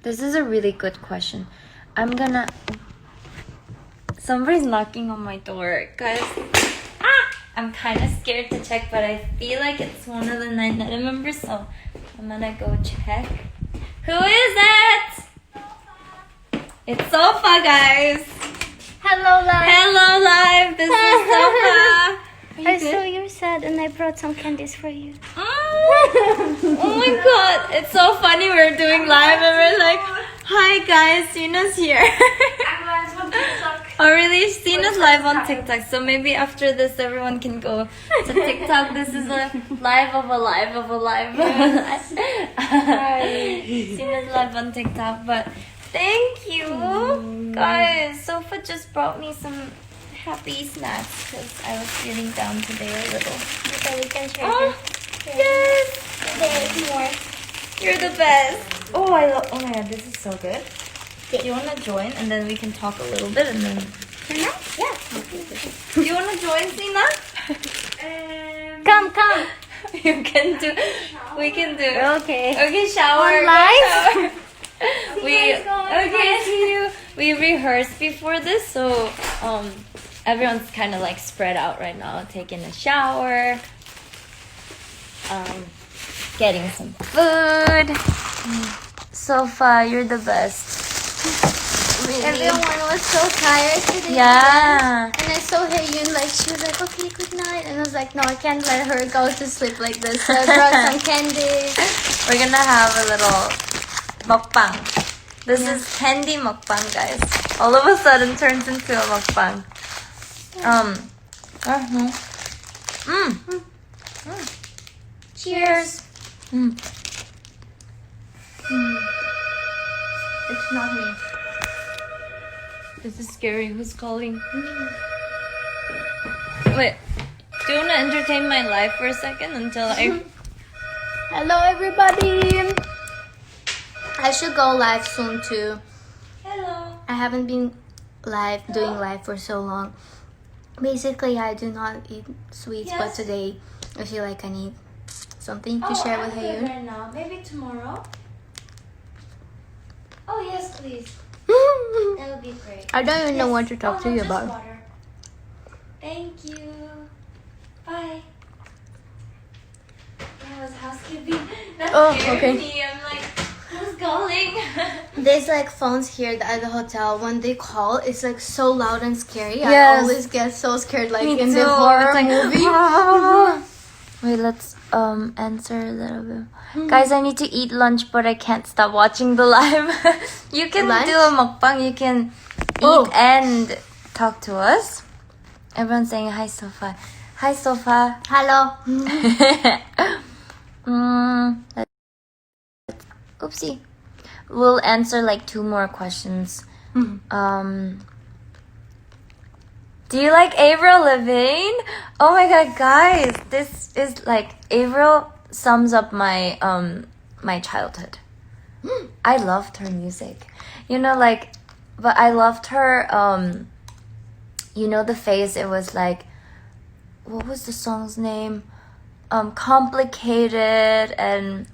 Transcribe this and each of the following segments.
This is a really good question. Somebody's knocking on my door, guys. I'm kind of scared to check, but I feel like it's one of the 9 members, so I'm gonna go check. Who is it? It's Sofya, guys. Hello, Live. Hello, Live. This is Sofya. I saw you're sad and I brought some candies for you. Oh my god, it's so funny. We're doing live and we're like, hi guys, Sina's here. Oh really? Sina's live on TikTok, so maybe after this everyone can go to TikTok. This is a live of a live of a live. Sina's live on TikTok, but thank you guys. Sofya just brought me some happy snacks because I was feeling down today a little. Okay, we can share Oh, yes! There's more. You're the best. Oh my god, this is so good. Do you want to join and then we can talk a little bit and then... Yeah. Do you want to join, Sina? Come. You can do... We can do... Okay. Okay, shower. On live? Okay, see you. We rehearsed before this, so everyone's kind of like spread out right now, taking a shower, getting some food. Sofya, you're the best. Really. Everyone was so tired today. Yeah. And I saw Heyoon, like, she was like, okay, good night. And I was like, no, I can't let her go to sleep like this. So I brought some candies. We're gonna have a little mukbang. This is candy mukbang, guys. All of a sudden turns into a mukbang. Cheers. It's not me. This is scary. Who's calling? Wait. Do you want to entertain my life for a second until I... Hello, everybody. I should go live soon too. Hello. I haven't been doing live for so long. Basically, I do not eat sweets, but Yes. today I feel like I need something to share with Heyoon. right now. Maybe tomorrow. Oh yes, please. That would be great. I don't even know what to talk to you just about. Water. Thank you. Bye. That was housekeeping. That Oh, scared okay. me. I'm like, who's calling? There's like phones here at the hotel. When they call, it's like so loud and scary. Yes. I always get so scared, like Me in too. the horror It's like, movie. Wait, let's answer a little bit. Guys, I need to eat lunch, but I can't stop watching the live. You can Lunch? do a mukbang. You can eat Oh. and talk to us. Everyone's saying hi, Sofya. Hi, Sofya. Hello. Oopsie. We'll answer like 2 more questions. Do you like Avril Lavigne? Oh my god, guys, this is like Avril sums up my my childhood. I loved her music. You know, like, but I loved her you know the phase it was like, what was the song's name? Complicated, and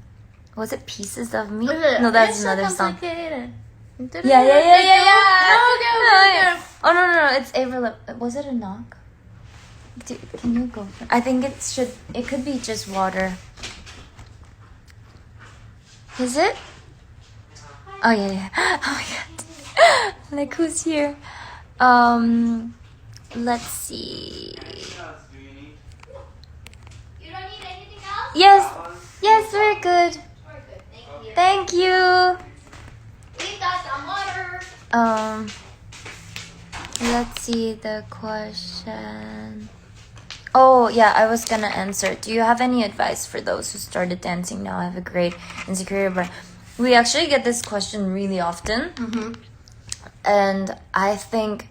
was it Pieces of Me? No, that's another song. Complicated. Yeah. Okay. Oh no, it's Avril. Was it a knock? Can you go? I think it could be just water. Is it? Oh yeah. Oh my god. Like, who's here? Let's see. You don't need anything else? Yes, we're good. We're good, Thank thank you. you. We got some water. Let's see the question. Oh, yeah, I was gonna answer. Do you have any advice for those who started dancing now? I have a great insecurity, but we actually get this question really often. And I think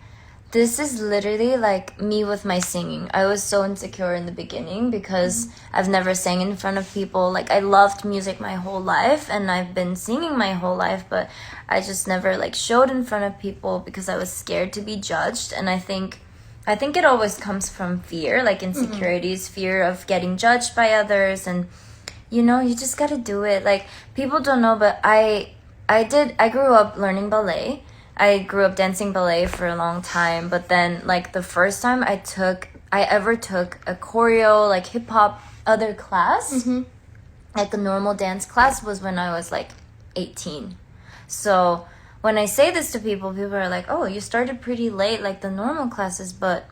this is literally like me with my singing. I was so insecure in the beginning because I've never sang in front of people. Like, I loved music my whole life and I've been singing my whole life, but I just never like showed in front of people because I was scared to be judged. And I think it always comes from fear, like insecurities, fear of getting judged by others. And, you know, you just gotta do it. Like, people don't know, but I I grew up learning ballet. I grew up dancing ballet for a long time, but then like the first time I ever took a choreo, like hip hop other class, like a normal dance class, was when I was like 18. So when I say this to people are like, oh, you started pretty late, like the normal classes, but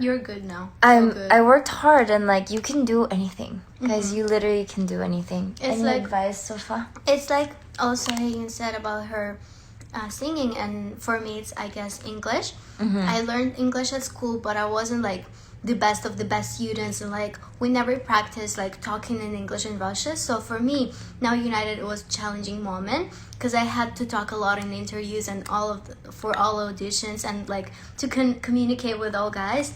you're good now. I worked hard, and like you can do anything. Guys, you literally can do anything. It's Any like, advice, Sofa? it's like also Heyoon said about her singing, and for me it's, I guess, English. I learned English at school, but I wasn't like the best of the best students, and like we never practiced like talking in English in Russia. So for me, Now United, it was a challenging moment because I had to talk a lot in interviews and for all auditions, and like to communicate with all guys.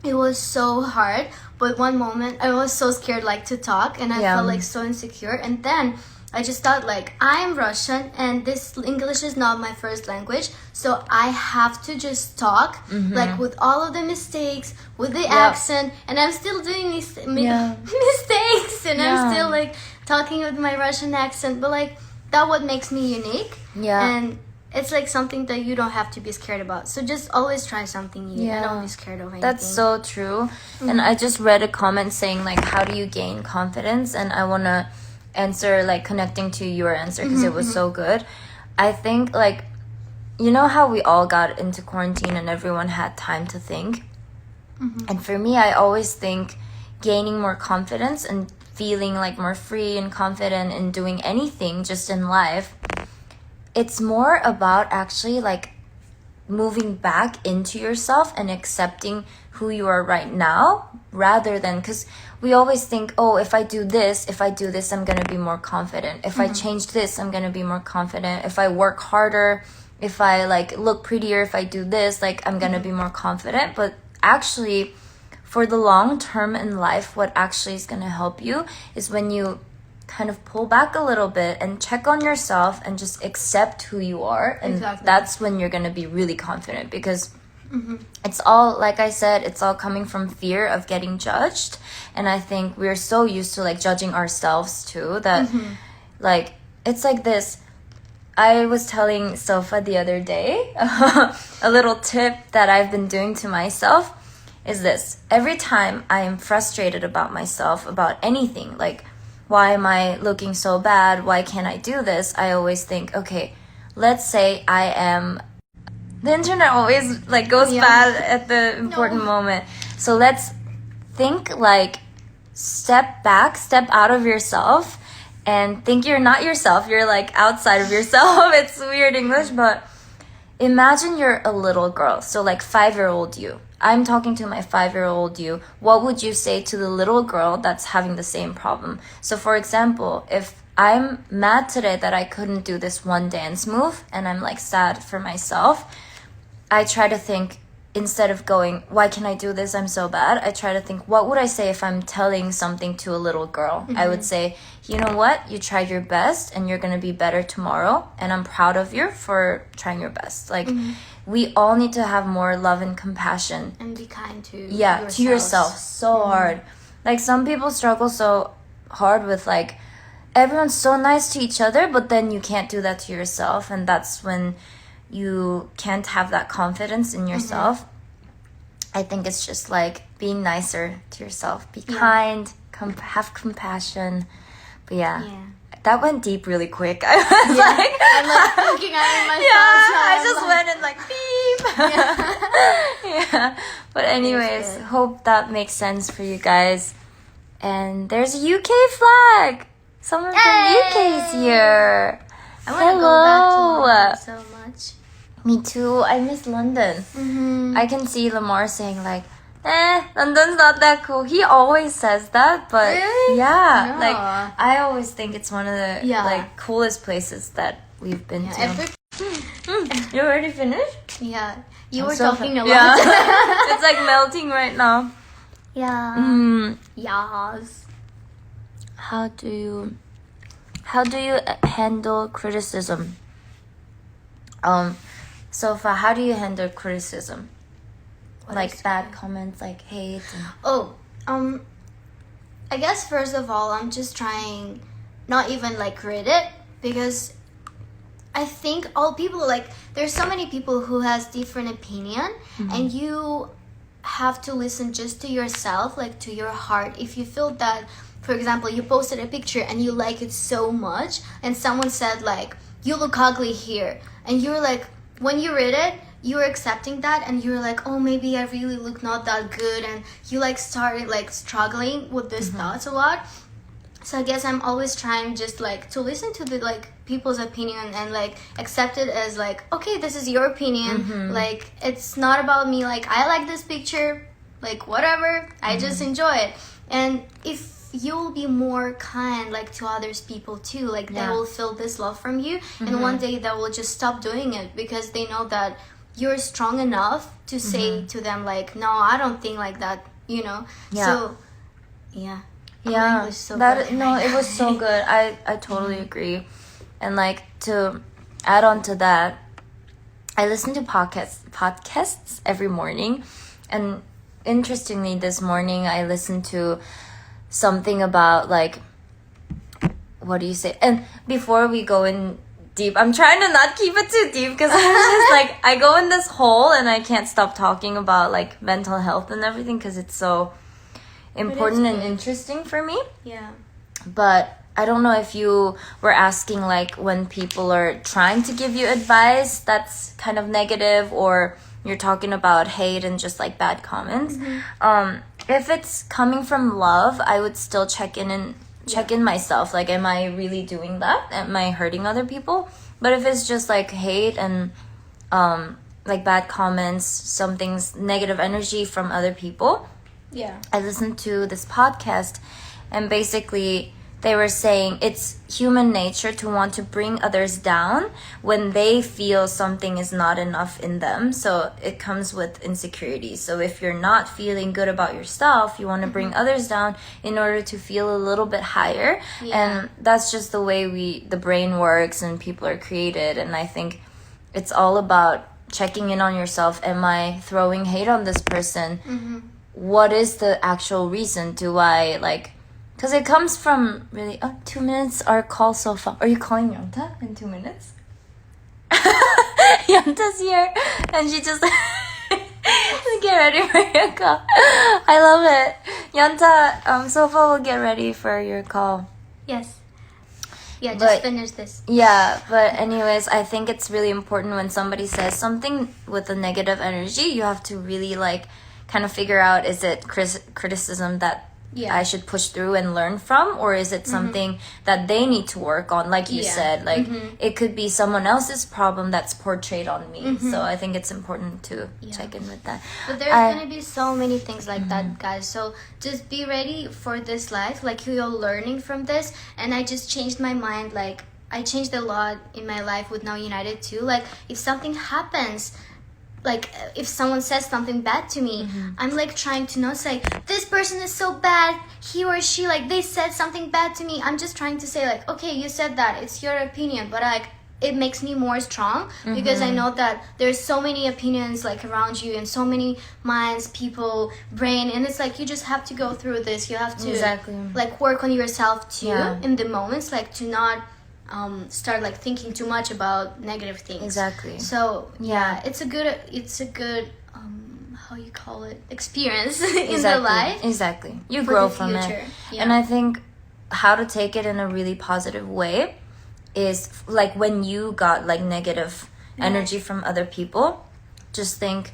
It was so hard, but one moment I was so scared like to talk, and I felt like so insecure, and then I just thought like, I'm Russian and this English is not my first language, so I have to just talk like with all of the mistakes, with the accent, and I'm still doing these mistakes, and I'm still like talking with my Russian accent, but like that what makes me unique. And it's like something that you don't have to be scared about. So just always try something new and don't be scared of anything. That's so true. And I just read a comment saying like, how do you gain confidence? And I want to answer like connecting to your answer because it was so good. I think like, you know how we all got into quarantine and everyone had time to think? And for me, I always think gaining more confidence and feeling like more free and confident in doing anything just in life, it's more about actually like moving back into yourself and accepting who you are right now, rather than, because we always think, oh, if I do this, I'm going to be more confident. If I change this, I'm going to be more confident. If I work harder, if I like look prettier, if I do this, like I'm going to be more confident. But actually, for the long term in life, what actually is going to help you is when you kind of pull back a little bit and check on yourself and just accept who you are. And that's when you're going to be really confident, because it's all, like I said, it's all coming from fear of getting judged. And I think we're so used to like judging ourselves too, that like, it's like this. I was telling Sofya the other day, a little tip that I've been doing to myself is this. Every time I am frustrated about myself, about anything, like, why am I looking so bad? Why can't I do this? I always think, okay, let's say I am... The internet always like goes bad at the important moment. So let's think like, step back, step out of yourself, and think you're not yourself. You're like outside of yourself. It's weird English, but imagine you're a little girl. So like 5-year-old you. I'm talking to my 5-year-old you. What would you say to the little girl that's having the same problem? So for example, if I'm mad today that I couldn't do this one dance move and I'm like sad for myself, I try to think, instead of going, why can't I do this? I'm so bad. I try to think, what would I say if I'm telling something to a little girl? I would say, you know what? You tried your best and you're going to be better tomorrow. And I'm proud of you for trying your best. Like, we all need to have more love and compassion. And be kind to yourselves. To yourself. So hard. Like, some people struggle so hard with like, everyone's so nice to each other, but then you can't do that to yourself. And that's when you can't have that confidence in yourself. I think it's just like being nicer to yourself. Be kind, have compassion. But that went deep really quick. I was like... I'm like looking at I just went and like, beep! But anyways, hope that makes sense for you guys. And there's a UK flag! Someone from UK is here. I want to go back to London so much. Me too. I miss London. I can see Lamar saying like, London's not that cool. He always says that, but like I always think it's one of the like coolest places that we've been to. You already finished? Yeah. You were talking a lot. It's like melting right now. Yes. How do you handle criticism? Sofya, how do you handle criticism? Like bad comments, like hate. I guess first of all, I'm just trying not even like read it, because I think all people, like, there's so many people who has different opinion, and you have to listen just to yourself, like to your heart. If you feel that, for example, you posted a picture and you like it so much, and someone said like, you look ugly here, and you're like, when you read it, you're accepting that, and you're like, oh, maybe I really look not that good, and you like started like struggling with these thoughts a lot. So I guess I'm always trying just like to listen to the like people's opinion and like accept it as like, okay, this is your opinion. Like, it's not about me. Like, I like this picture, like whatever, I just enjoy it. And if you'll be more kind like to others people too, like they will feel this love from you, and one day they will just stop doing it because they know that you're strong enough to say to them like, no, I don't think like that, you know. So it was so good. I totally agree. And like, to add on to that, I listen to podcasts every morning, and interestingly this morning I listened to something about like, what do you say? And before we go in deep, I'm trying to not keep it too deep because I'm just like, I go in this hole and I can't stop talking about like mental health and everything because it's so important and interesting for me. Yeah. But I don't know if you were asking like when people are trying to give you advice that's kind of negative, or you're talking about hate and just like bad comments. If it's coming from love, I would still check in myself. Like, am I really doing that? Am I hurting other people? But if it's just like hate and like bad comments, something's negative energy from other people. Yeah. I listened to this podcast, and basically they were saying it's human nature to want to bring others down when they feel something is not enough in them. So it comes with insecurity. So if you're not feeling good about yourself, you want to bring others down in order to feel a little bit higher. And that's just the way the brain works and people are created. And I think it's all about checking in on yourself. Am I throwing hate on this person? What is the actual reason? Do I like... Because it comes from really... 2 minutes, our call so far. Are you calling Yonta in 2 minutes? Yonta's here. And she just... get ready for your call. I love it. Yonta, Sofa will get ready for your call. Yes. Yeah, just finish this. Yeah, but anyways, I think it's really important when somebody says something with a negative energy, you have to really like kind of figure out, is it criticism that I should push through and learn from, or is it something that they need to work on? Like you said, like it could be someone else's problem that's portrayed on me. So I think it's important to check in with that. But there's gonna be so many things like that, guys. So just be ready for this life. Like, you're learning from this. And I just changed my mind. Like, I changed a lot in my life with Now United too. Like, if something happens, like if someone says something bad to me, I'm like trying to not say this person is so bad, he or she, like they said something bad to me. I'm just trying to say like, okay, you said that, it's your opinion, but like it makes me more strong because I know that there's so many opinions like around you and so many minds, people, brain, and it's like you just have to go through this. You have to like work on yourself too in the moments, like to not start like thinking too much about negative things. Exactly. So it's a good how you call it, experience in the life. Exactly. You grow from it. And I think how to take it in a really positive way is like when you got like negative energy from other people, just think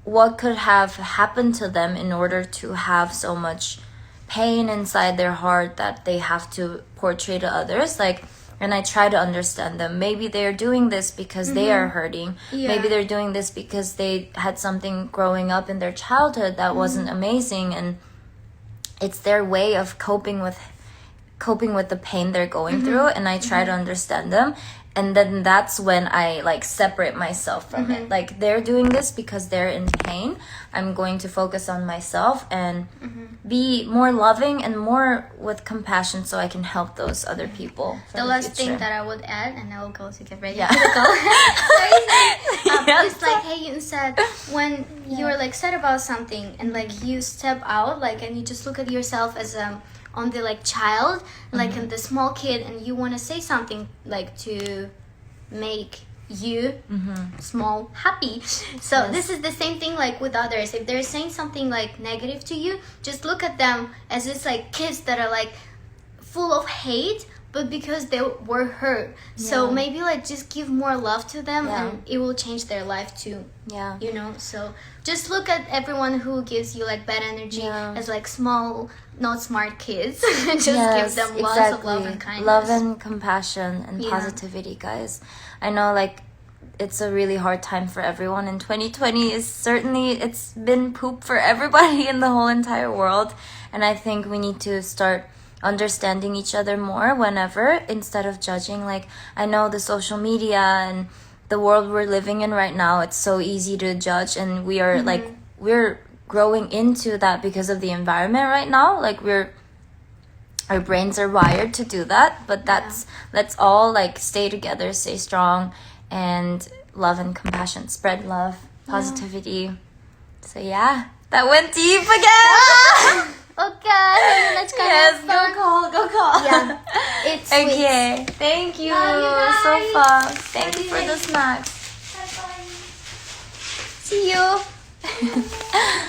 what could have happened to them in order to have so much pain inside their heart that they have to portray to others. Like, and I try to understand them. Maybe they're doing this because they are hurting. Maybe they're doing this because they had something growing up in their childhood that wasn't amazing, and it's their way of coping with the pain they're going through. And I try to understand them. And then that's when I like separate myself from it. Like, they're doing this because they're in pain. I'm going to focus on myself and be more loving and more with compassion so I can help those other people. The last thing that I would add, and I will go to get ready to go. It's like Heyoon said, when you're like sad about something and like you step out, like, and you just look at yourself as on the like child, like in the small kid, and you want to say something like to make you small happy. So this is the same thing like with others. If they're saying something like negative to you, just look at them as it's like kids that are like full of hate, but because they were hurt. So maybe like just give more love to them and it will change their life too. Yeah. You know, so just look at everyone who gives you like bad energy as like small, not smart kids. Just give them lots of love and kindness. Love and compassion and positivity, guys. I know like it's a really hard time for everyone, and 2020 is certainly, it's been poop for everybody in the whole entire world. And I think we need to start understanding each other more whenever, instead of judging. Like, I know the social media and the world we're living in right now, it's so easy to judge, and we are like, we're growing into that because of the environment right now. Like, our brains are wired to do that, but let's all like stay together, stay strong, and love and compassion, spread love, positivity. So yeah, that went deep again. Okay, let's go. Yes, go call. Yeah, it's sweet. Okay, thank you, Love you guys. Sofya. Thank you for the snacks. Bye-bye. See you.